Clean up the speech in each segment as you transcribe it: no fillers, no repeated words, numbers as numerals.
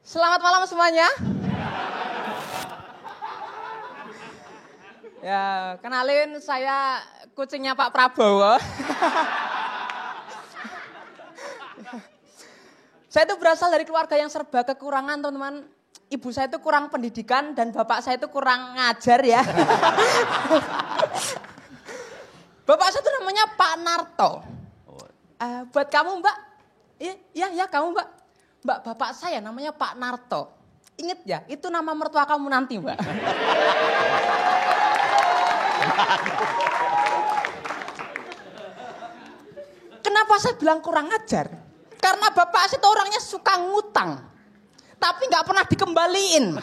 Selamat malam semuanya. Ya, kenalin saya kucingnya Pak Prabowo. Saya itu berasal dari keluarga yang serba kekurangan, teman-teman. Ibu saya itu kurang pendidikan dan bapak saya itu kurang ngajar ya. Bapak saya itu namanya Pak Narto. Buat kamu Mbak, iya kamu Mbak. Mbak, bapak saya namanya Pak Narto. Ingat ya, itu nama mertua kamu nanti Mbak. Kenapa saya bilang kurang ajar? Karena bapak saya itu orangnya suka ngutang. Tapi gak pernah dikembaliin.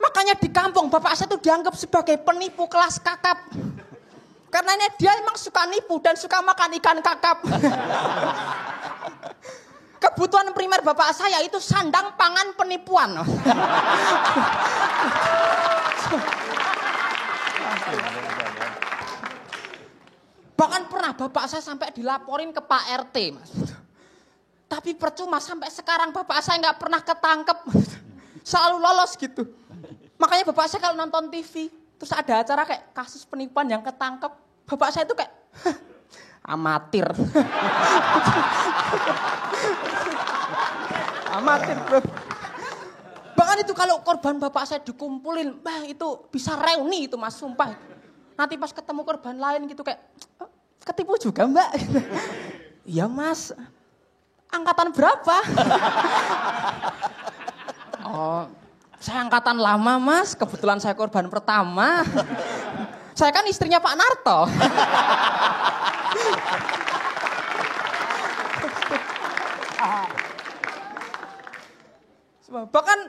Makanya di kampung bapak saya itu dianggap sebagai penipu kelas kakap. Karena dia emang suka nipu dan suka makan ikan kakap. Kebutuhan primer bapak saya itu sandang pangan penipuan. Bahkan pernah bapak saya sampai dilaporin ke Pak RT, Mas. Tapi percuma sampai sekarang bapak saya nggak pernah ketangkep. Selalu lolos gitu. Makanya bapak saya kalau nonton TV, terus ada acara kayak kasus penipuan yang ketangkep, bapak saya itu kayak amatir. Amatir, bro. Bahkan itu kalau korban bapak saya dikumpulin, itu bisa reuni itu Mas, sumpah. Nanti pas ketemu korban lain gitu kayak, ketipu juga Mbak. Iya Mas, angkatan berapa? Oh, saya angkatan lama Mas, kebetulan saya korban pertama. Saya kan istrinya Pak Narto. Bahkan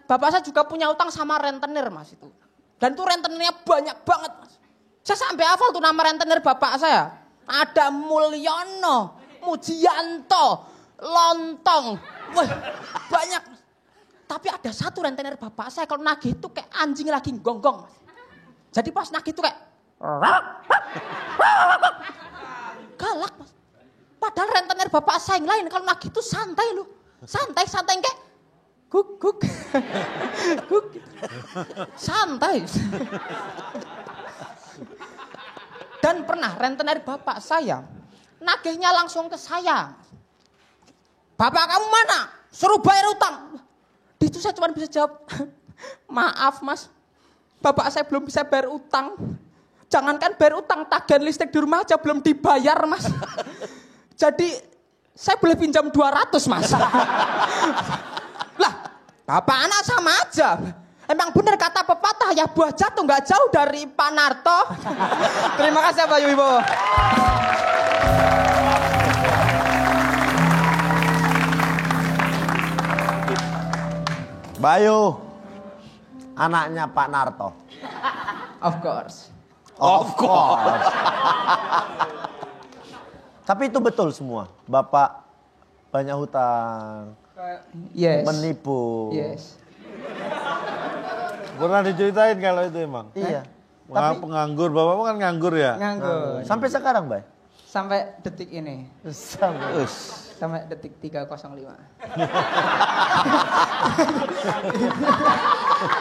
bapak saya juga punya utang sama rentenir Mas itu. Dan tuh rentenirnya banyak banget Mas. Saya sampai hafal tuh nama rentenir bapak saya. Ada Mulyono, Mujianto, Lontong. Wah, banyak. Tapi ada satu rentenir bapak saya kalau nagih itu kayak anjing lagi gonggong Mas. Jadi pas nagih itu kayak galak Mas. Padahal rentenir bapak saya yang lain kalau nagih itu santai loh. Santai kayak guk. Santai. Dan pernah rentenir bapak saya nagihnya langsung ke saya. Bapak kamu mana? Suruh bayar utang. Di itu saya cuma bisa jawab, maaf Mas, bapak saya belum bisa bayar utang. Jangankan bayar utang, tagihan listrik di rumah aja belum dibayar Mas. Jadi saya boleh pinjam 200 Mas. Lah, bapak anak sama aja. Emang bener kata pepatah ya, buah jatuh gak jauh dari Pak Narto. Terima kasih Pak Ibu. Bayu, anaknya Pak Narto. Of course. Tapi itu betul semua. Bapak banyak hutang. Yes. Menipu. Yes. Pernah diceritain kalau itu emang? Iya. Tapi penganggur, bapak kan nganggur ya? Nganggur. Sampai sekarang, Bay? Sampai detik ini. Sampai detik 3:05.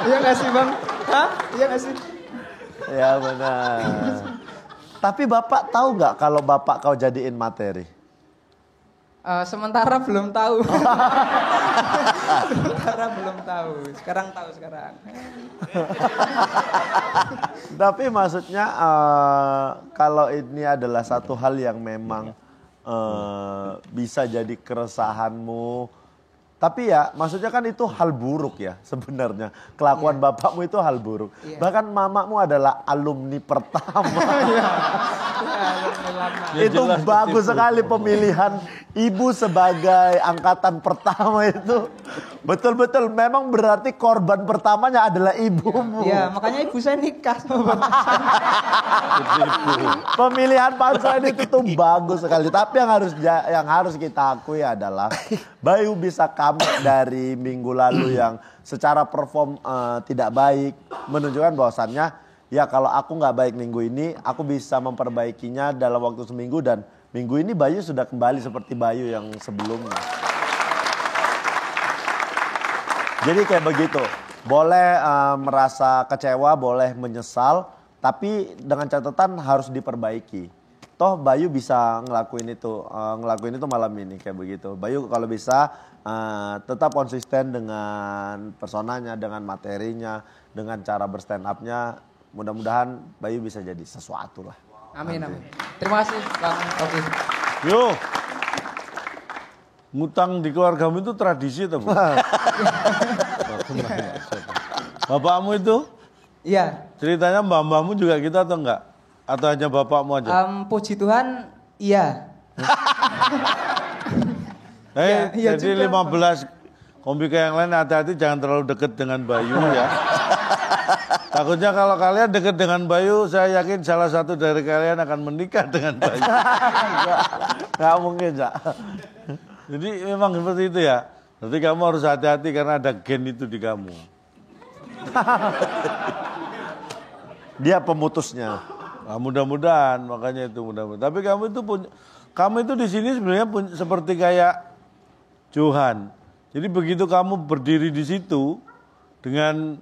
Iya gak sih Bang? Hah? Iya gak sih? Ya benar. Tapi bapak tahu gak kalau bapak kau jadiin materi? Sementara belum tahu. Sekarang tahu. Tapi maksudnya kalau ini adalah satu hal yang memang bisa jadi keresahanmu. Tapi ya maksudnya kan itu hal buruk ya sebenarnya. Kelakuan bapakmu itu hal buruk. Bahkan mamamu adalah alumni pertama. Itu bagus sekali pemilihan ibu sebagai angkatan pertama itu. Betul-betul memang berarti korban pertamanya adalah ibumu. Iya, makanya ibu saya nikah sama bapak saya. Pemilihan pasangan itu tuh bagus sekali. Tapi yang harus kita akui adalah Bayu bisa comeback dari minggu lalu yang secara perform tidak baik, menunjukkan bahwasannya ya kalau aku nggak baik minggu ini, aku bisa memperbaikinya dalam waktu seminggu dan minggu ini Bayu sudah kembali seperti Bayu yang sebelumnya. Jadi kayak begitu. Boleh merasa kecewa, boleh menyesal, tapi dengan catatan harus diperbaiki. Toh Bayu bisa ngelakuin itu malam ini kayak begitu. Bayu kalau bisa tetap konsisten dengan personanya, dengan materinya, dengan cara berstand up-nya. Mudah-mudahan Bayu bisa jadi sesuatu lah. Amin, amin. Terima kasih Bang Rocky. Yo, ngutang di keluargamu itu tradisi atau bukan? Bapakmu itu? Iya. Ceritanya mbah-mbahmu juga gitu atau enggak? Atau hanya bapakmu aja? Puji Tuhan, iya. Iya Jadi juga. 15 komika yang lain hati-hati jangan terlalu dekat dengan Bayu ya. Takutnya kalau kalian dekat dengan Bayu, saya yakin salah satu dari kalian akan menikah dengan Bayu. Nggak mungkin, Cak. Jadi memang seperti itu ya. Jadi kamu harus hati-hati karena ada gen itu di kamu. Dia pemutusnya. Nah, mudah-mudahan, makanya itu mudah-mudahan. Tapi kamu itu di sini sebenarnya seperti kayak Johan. Jadi begitu kamu berdiri di situ dengan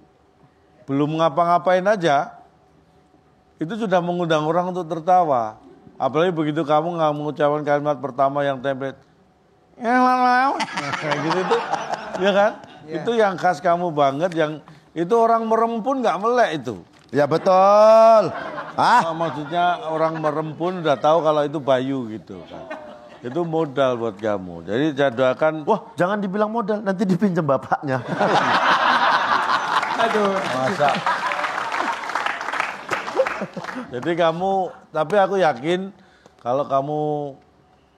belum ngapa-ngapain aja, itu sudah mengundang orang untuk tertawa. Apalagi begitu kamu nggak mengucapkan kalimat pertama yang template, kayak gitu tuh, ya kan? Yeah. Itu yang khas kamu banget, yang itu orang merem pun nggak melek itu. Ya betul. Maksudnya orang merem pun udah tahu kalau itu Bayu gitu kan. Itu modal buat kamu. Jadi saya doakan. Wah, jangan dibilang modal, nanti dipinjam bapaknya. Aduh. Masa. Jadi kamu, tapi aku yakin kalau kamu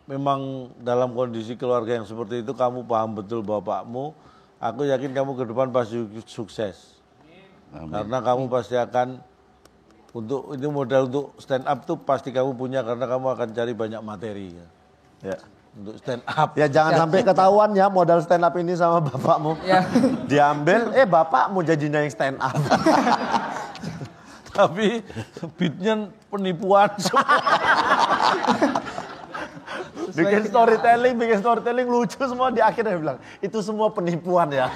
memang dalam kondisi keluarga yang seperti itu, kamu paham betul bapakmu, aku yakin kamu ke depan pasti sukses. Amin. Karena kamu pasti akan, ini modal untuk stand up tuh pasti kamu punya karena kamu akan cari banyak materi. Ya. Untuk stand up. Ya jangan sampai ketahuan ya modal stand up ini sama bapakmu. Ya. Diambil, bapakmu jadinya yang stand up. Tapi beatnya penipuan semua. bikin storytelling lucu semua di akhirnya bilang itu semua penipuan ya.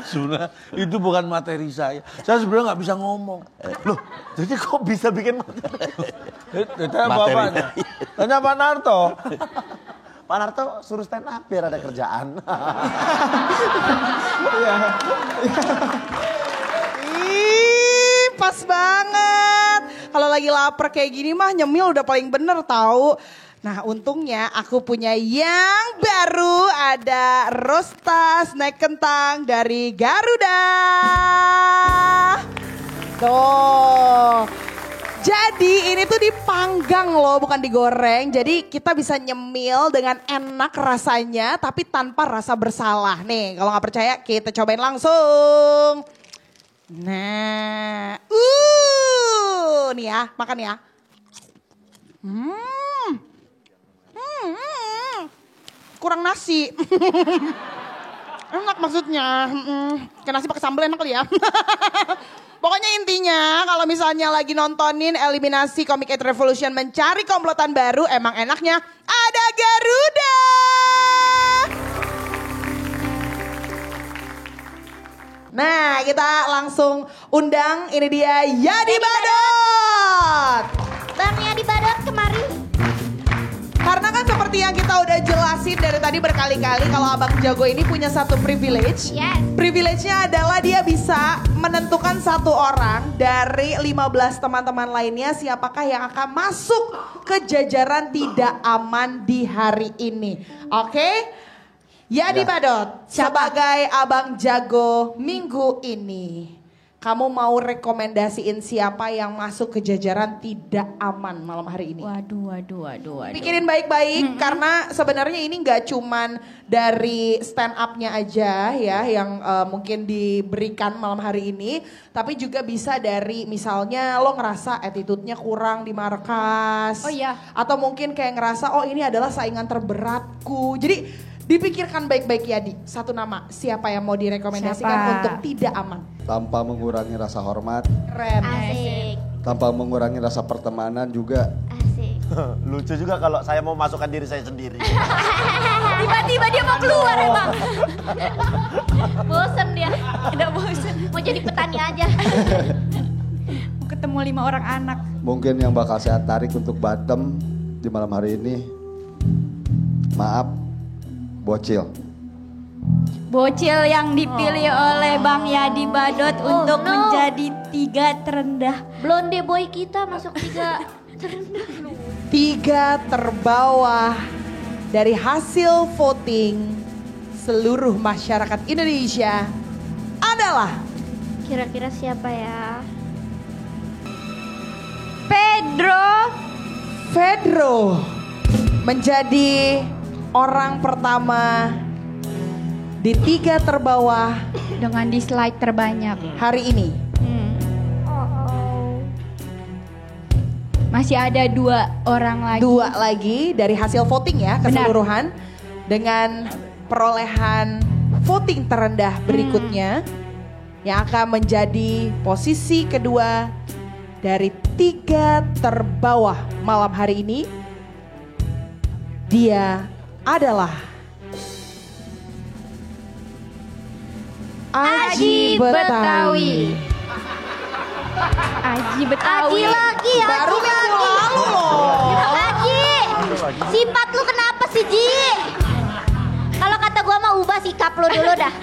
Sebenarnya itu bukan materi saya. Saya sebenarnya nggak bisa ngomong. Loh, jadi kok bisa bikin materi? Tanya bapaknya. Tanya Pak Narto. Pak Narto suruh stand up biar ada kerjaan. Ih, pas banget. Kalau lagi lapar kayak gini mah nyemil udah paling bener tahu. Nah untungnya aku punya yang baru, ada Rosta snack kentang dari Garuda. Tuh. Jadi ini tuh dipanggang loh, bukan digoreng. Jadi kita bisa nyemil dengan enak rasanya tapi tanpa rasa bersalah. Nih kalau nggak percaya kita cobain langsung. Nah, nih ya, makan ya. Kurang nasi. Enak maksudnya. Kayak nasi pakai sambal enak kali ya. Pokoknya intinya kalau misalnya lagi nontonin Eliminasi Comic 8 Revolution mencari komplotan baru, emang enaknya ada Garuda. Nah kita langsung undang, ini dia Yadi Badot. Bang Yadi Badot kemari. Karena kan seperti yang kita udah jelasin dari tadi berkali-kali kalau Abang Jago ini punya satu privilege. Yes. Privilege-nya adalah dia bisa menentukan satu orang dari 15 teman-teman lainnya siapakah yang akan masuk ke jajaran tidak aman di hari ini. Oke? Yadi Badot sebagai Abang Jago minggu ini. Kamu mau rekomendasiin siapa yang masuk ke jajaran tidak aman malam hari ini? Waduh. Pikirin baik-baik karena sebenarnya ini nggak cuman dari stand up-nya aja ya yang mungkin diberikan malam hari ini. Tapi juga bisa dari misalnya lo ngerasa attitude-nya kurang di markas. Oh iya. Atau mungkin kayak ngerasa oh ini adalah saingan terberatku. Jadi dipikirkan baik-baik Yadi. Satu nama siapa yang mau direkomendasikan Siapa? untuk tidak aman? Tanpa mengurangi rasa hormat, Keren. Asik. tanpa mengurangi rasa pertemanan juga. Asik. Lucu juga kalau saya mau masukkan diri saya sendiri. Tiba-tiba dia mau keluar emang. Mau ketemu 5 orang anak. Mungkin yang bakal saya tarik untuk bottom di malam hari ini, maaf, Bocil. Bocil yang dipilih oleh Bang Yadi Badot untuk menjadi 3 terendah. Blonde boy kita masuk 3 terendah. 3 terbawah dari hasil voting seluruh masyarakat Indonesia adalah Kira-kira siapa ya? Pedro menjadi orang pertama di 3 terbawah Dengan dislike terbanyak. hari ini. Masih ada 2 orang lagi. 2 lagi dari hasil voting ya Benar. keseluruhan dengan perolehan voting terendah berikutnya yang akan menjadi posisi kedua dari 3 terbawah malam hari ini. Dia adalah Aji Betawi. Aji Betawi. Aji lagi, Baru Aji minggu lagi. lalu loh. Aji, sifat lu kenapa sih Ji? Kalau kata gua mah ubah sikap lu dulu dah.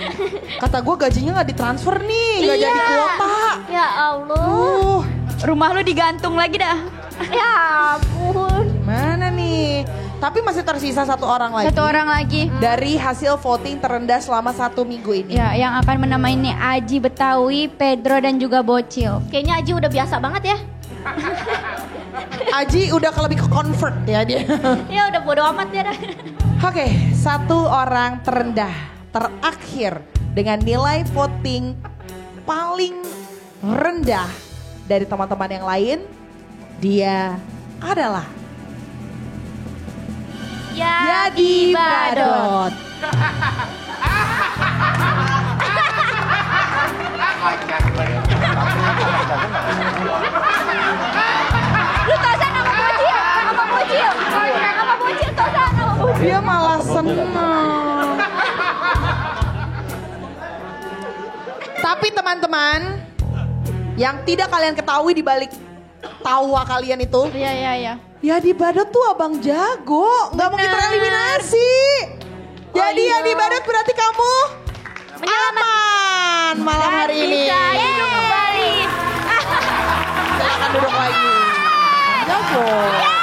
Kata gue gajinya gak ditransfer nih, gak Iya. jadi kuota. Ya Allah. Rumah lu digantung lagi dah. Ya ampun. Mana nih? Tapi masih tersisa 1 orang lagi. 1 orang lagi. Dari hasil voting terendah selama 1 minggu ini. Ya, yang akan menemani ini Aji Betawi, Pedro dan juga Bocil. Kayaknya Aji udah biasa banget ya. Aji udah lebih ke convert ya dia. Ya udah bodo amat ya dah. Oke, 1 orang terendah terakhir dengan nilai voting paling rendah dari teman-teman yang lain. Dia adalah Yadi Badot. Lu tosan sama Bocil, sama Bocil. Sama Bocil tosan sama Bocil. Dia malah seneng. Tapi teman-teman, yang tidak kalian ketahui di balik tawa kalian itu, Iya. Yadi Badot tuh abang jago, nggak mungkin Benar. tereliminasi. Jadi iya. Yadi Badot berarti kamu aman malam hari ini. Bisa hidup kembali. Silakan duduk lagi. Jago,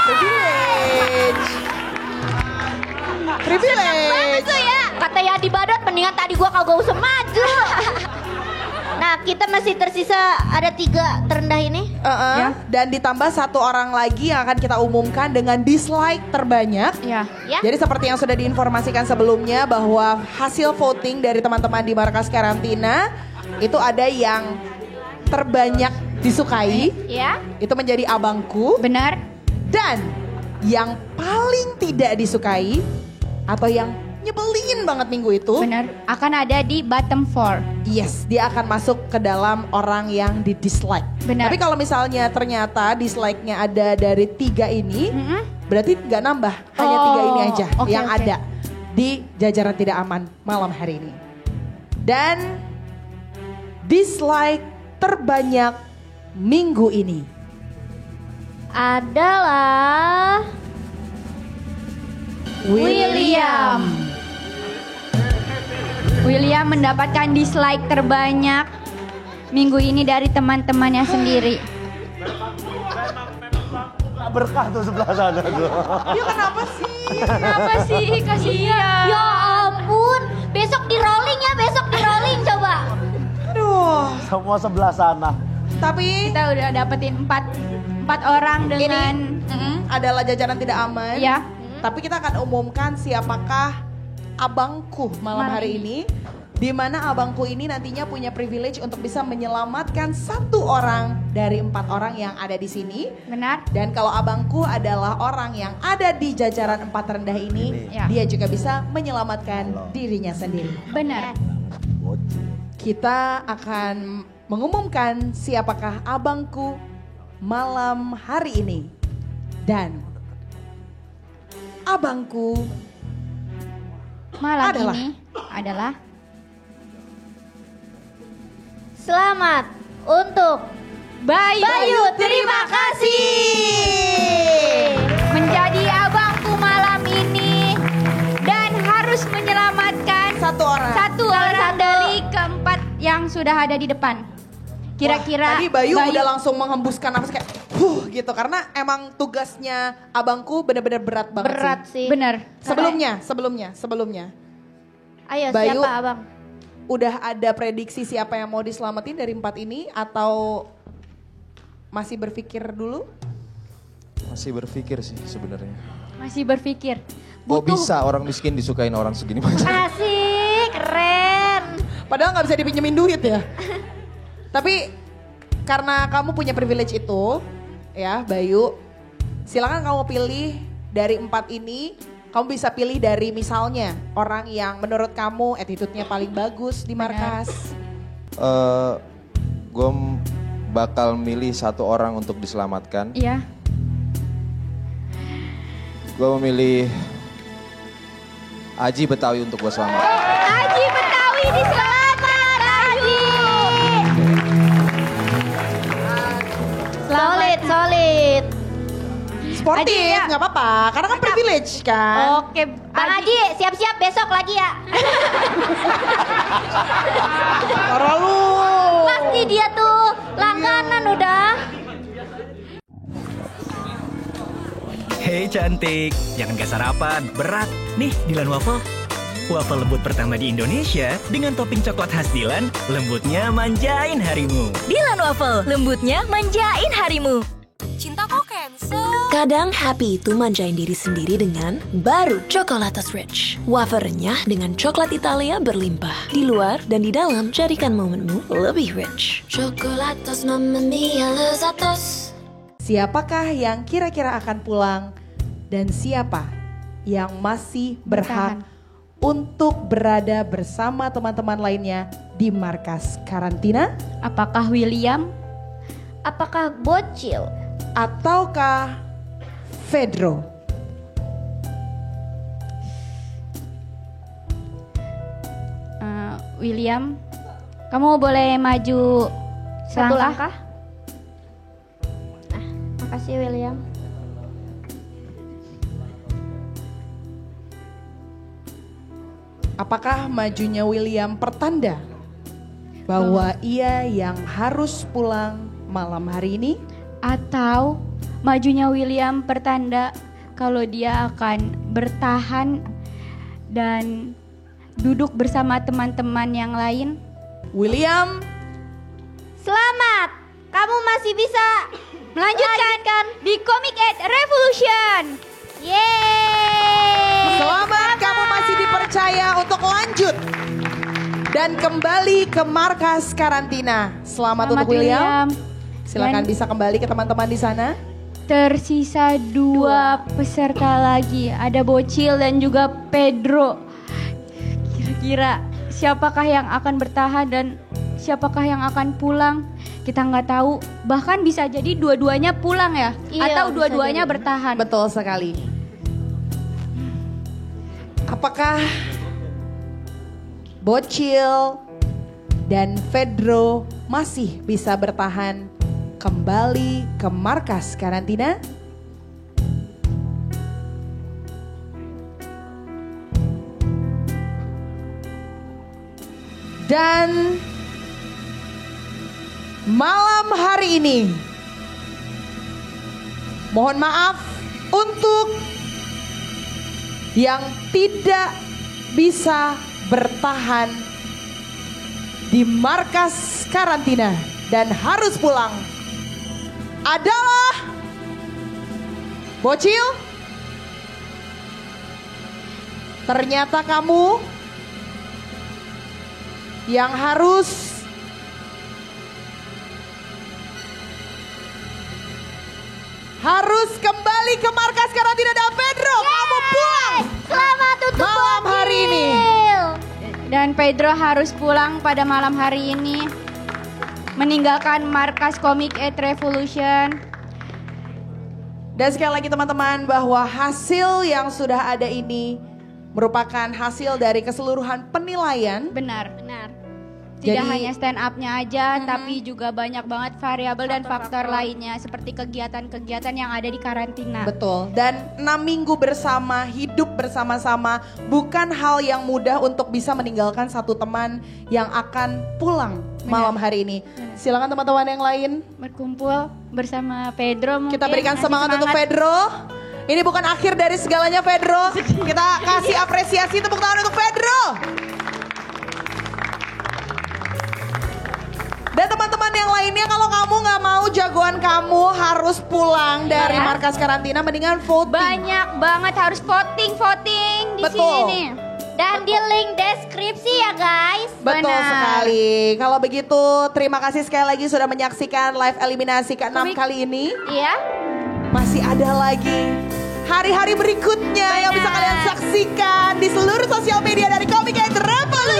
privilege. Privilege. Itu ya. Kata Yadi Badot mendingan tadi gua kagak usah maju. Nah, kita masih tersisa ada 3 terendah ini. Ya. Dan ditambah 1 orang lagi yang akan kita umumkan dengan dislike terbanyak. Ya. Ya. Jadi seperti yang sudah diinformasikan sebelumnya bahwa hasil voting dari teman-teman di markas karantina itu ada yang terbanyak disukai, Ya. itu menjadi abangku. Benar? Dan yang paling tidak disukai atau yang nyebelin banget minggu itu, Benar. Akan ada di bottom 4. yes, dia akan masuk ke dalam orang yang di dislike. Benar. Tapi kalau misalnya ternyata dislike-nya ada dari 3 ini, berarti nggak nambah, hanya 3 ini aja oke, yang oke. ada di jajaran tidak aman malam hari ini. Dan dislike terbanyak minggu ini Adalah William mendapatkan dislike terbanyak minggu ini dari teman-temannya sendiri. Berkah tuh sebelah sana tuh. Dia kenapa sih? Kenapa sih? Kasihan. Ya ampun, besok di rolling ya, besok di rolling coba. Aduh, Semua sebelah sana. tapi Kita udah dapetin 4 orang dengan ini adalah jajaran tidak aman. ya. Tapi kita akan umumkan siapakah abangku malam hari ini. Di mana abangku ini nantinya punya privilege untuk bisa menyelamatkan 1 orang dari 4 orang yang ada di sini. Benar? Dan kalau abangku adalah orang yang ada di jajaran 4 terendah ini, Ya. dia juga bisa menyelamatkan dirinya sendiri. Benar. Kita akan mengumumkan siapakah abangku malam hari ini. Dan abangku Malam Adalah. ini adalah Selamat untuk Bayu, terima kasih. menjadi abangku malam ini dan harus menyelamatkan Satu orang. satu orang dari keempat yang sudah ada di depan. Kira-kira Tadi Bayu udah langsung menghembuskan nafas kayak gitu karena emang tugasnya abangku benar-benar berat banget berat sih. sih. Bener. Sebelumnya. Ayo Bayu. siapa abang? Udah ada prediksi siapa yang mau diselamatin dari 4 ini atau masih berpikir dulu? Masih berpikir sih sebenarnya. Masih berpikir. Kok bisa orang miskin disukain orang segini banyak? Asik, keren. Padahal nggak bisa dipinjemin duit ya. Tapi karena kamu punya privilege itu, ya Bayu, silakan kamu pilih dari 4 ini. Kamu bisa pilih dari misalnya orang yang menurut kamu attitude-nya paling bagus di markas. Gue bakal milih satu orang untuk diselamatkan. Iya. Gue memilih Aji Betawi untuk gue selamatkan. Aji Betawi diselamatkan Aji. Solid. Sportif, Aji, ya. nggak apa-apa. Karena kan privilege kan. Oke, Bang Haji, siap-siap besok lagi ya. Parah lu. Pasti dia tuh langganan udah. Hei cantik, jangan gak sarapan, berat. Nih, Dilan Waffle. Waffle lembut pertama di Indonesia dengan topping coklat khas Dilan, lembutnya manjain harimu. Dilan Waffle, lembutnya manjain harimu. Cinta kok cancel? Kadang happy itu manjain diri sendiri dengan baru Chocolatos Rich. Wafer renyah dengan coklat Italia berlimpah. Di luar dan di dalam, jadikan momenmu lebih rich. Chocolatos mamma mia lezatos. Siapakah yang kira-kira akan pulang dan siapa yang masih berhak untuk berada bersama teman-teman lainnya di markas karantina? apakah William? Apakah Bocil? Ataukah Fedro? William, kamu boleh maju Satu selangkah? Makasih William. Apakah majunya William pertanda bahwa ia yang harus pulang malam hari ini? Atau majunya William pertanda kalau dia akan bertahan dan duduk bersama teman-teman yang lain? William, Selamat, kamu masih bisa Melanjutkan di Comic Ed Revolution. Yeay. selamat kamu masih dipercaya untuk lanjut dan kembali ke markas karantina. Selamat untuk William. Silakan Dan bisa kembali ke teman-teman di sana. tersisa 2 peserta lagi. Ada Bocil dan juga Pedro. Kira-kira siapakah yang akan bertahan dan siapakah yang akan pulang? Kita nggak tahu. Bahkan bisa jadi dua-duanya pulang ya. Iya, atau bisa dua-duanya jadi. bertahan. Betul sekali. Apakah Bocil dan Fedro masih bisa bertahan kembali ke markas karantina? Dan malam hari ini, mohon maaf untuk yang tidak bisa bertahan di markas karantina dan harus pulang adalah Bocil. Ternyata kamu yang harus kembali ke markas karantina dan Pedro, kamu pulang Selamat untuk malam hari ini. Dan Pedro harus pulang pada malam hari ini. Meninggalkan markas Comic Ed Revolution. Dan sekali lagi teman-teman, bahwa hasil yang sudah ada ini merupakan hasil dari keseluruhan penilaian. Benar. Tidak Jadi- hanya stand up-nya aja, tapi juga banyak banget variabel dan faktor lainnya seperti kegiatan-kegiatan yang ada di karantina. Betul. Dan 6 minggu bersama, hidup bersama-sama bukan hal yang mudah untuk bisa meninggalkan satu teman yang akan pulang malam hari ini. Silakan teman-teman yang lain. Berkumpul bersama Pedro mungkin. Kita berikan ngasih semangat untuk Pedro. Ini bukan akhir dari segalanya Pedro. Kita kasih apresiasi, tepuk tangan untuk Pedro. Dan teman-teman yang lainnya, kalau kamu nggak mau jagoan kamu harus pulang dari markas karantina, mendingan voting. Banyak banget harus voting di Betul. sini. Dan di link deskripsi ya guys. Betul Benar. sekali. Kalau begitu, terima kasih sekali lagi sudah menyaksikan live eliminasi ke-6 kali ini. Iya. Masih ada lagi hari-hari berikutnya yang bisa kalian saksikan di seluruh sosial media dari Komik Revolution.